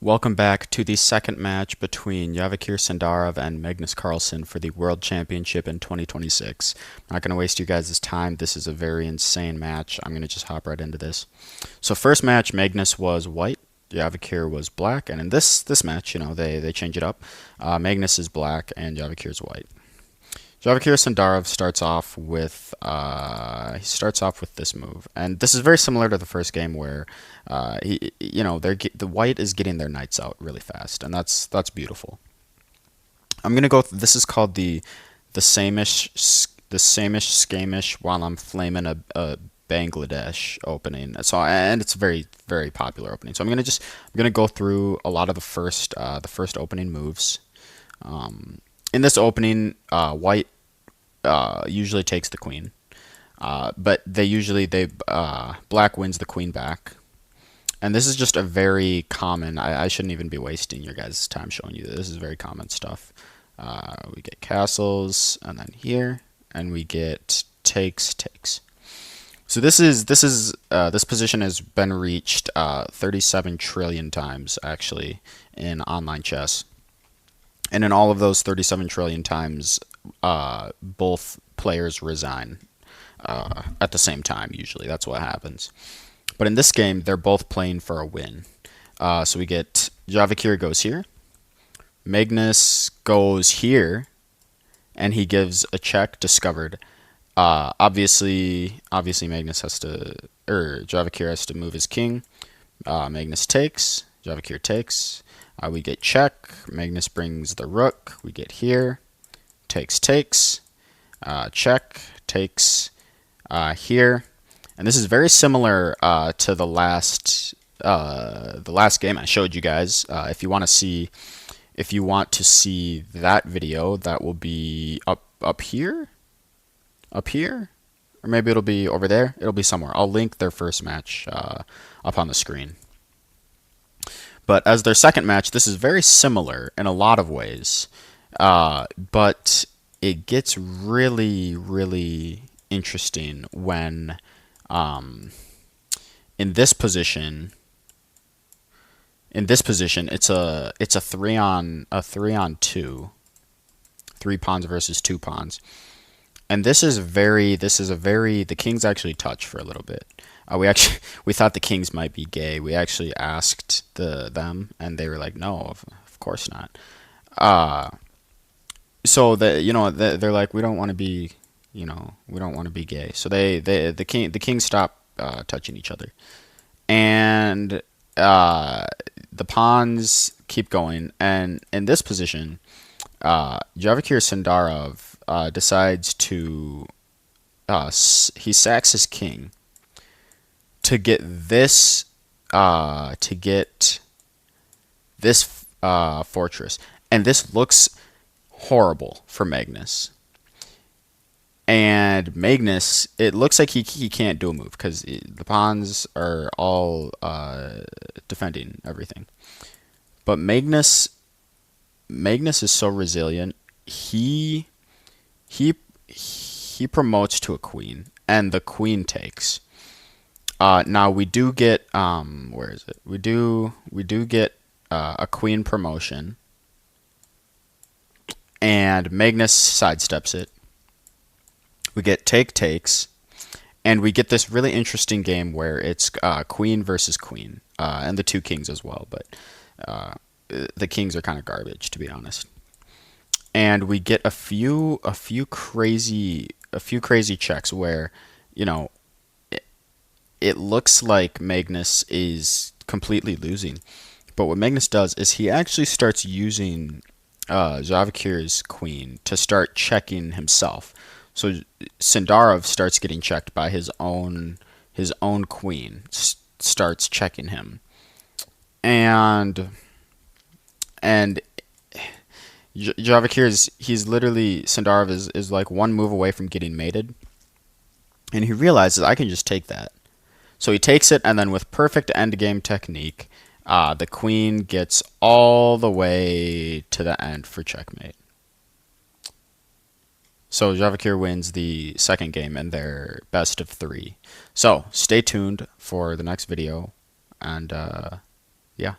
Welcome back to the second match between Magnus Sindarov and Magnus Carlsen for the World Championship in 2026. I'm not going to waste you guys' time. This is a very insane match. I'm going to just hop right into this. So first match, Magnus was white, Javikir was black, and in this match, they change it up. Magnus is black and Javikir is white. Javikir Sindarov starts off with this move, and this is very similar to the first game where, the white is getting their knights out really fast, and that's beautiful. I'm gonna go. This is called the sameish skamish while I'm flaming a Bangladesh opening. And it's a very very popular opening. So I'm gonna go through a lot of the first opening moves. In this opening, white usually takes the queen, but black wins the queen back, and this is just a very common. I shouldn't even be wasting your guys' time showing you this is very common stuff. We get castles, and then here, and we get takes. So this position has been reached 37 trillion times actually in online chess. And in all of those 37 trillion times, both players resign at the same time, usually. That's what happens. But in this game, they're both playing for a win. So we get Javikir goes here. Magnus goes here. And he gives a check discovered. Obviously Magnus Javikir has to move his king. Magnus takes. Javikir takes. We get check. Magnus brings the rook. We get here. Takes. Check. Takes here. And this is very similar to the last game I showed you guys. If you want to see that video, that will be up here, or maybe it'll be over there. It'll be somewhere. I'll link their first match up on the screen. But as their second match, this is very similar in a lot of ways. But it gets really, really interesting when in this position it's a 3-on-2, 3 pawns versus 2 pawns. And the kings actually touch for a little bit. We thought the kings might be gay. We actually asked them, and they were like, "No, of course not." So they're like, "We don't want to be, we don't want to be gay." So the kings stop touching each other, and the pawns keep going. And in this position, Javikir Sindarov decides to he sacks his king to get this fortress, and this looks horrible for Magnus. And Magnus, it looks like he can't do a move because the pawns are all defending everything. But Magnus is so resilient. He promotes to a queen, and the queen takes. Now we do get where is it? We do get a queen promotion, and Magnus sidesteps it. We get takes, and we get this really interesting game where it's queen versus queen, and the 2 kings as well. But the kings are kind of garbage, to be honest. And we get a few crazy checks where it looks like Magnus is completely losing. But what Magnus does is he actually starts using Javikir's queen to start checking himself. So Sindarov starts getting checked by his own queen, starts checking him. And Javikir Sindarov is like 1 move away from getting mated. And he realizes, I can just take that. So he takes it, and then with perfect endgame technique, the queen gets all the way to the end for checkmate. So Javikir wins the second game in their best of 3. So stay tuned for the next video, and yeah.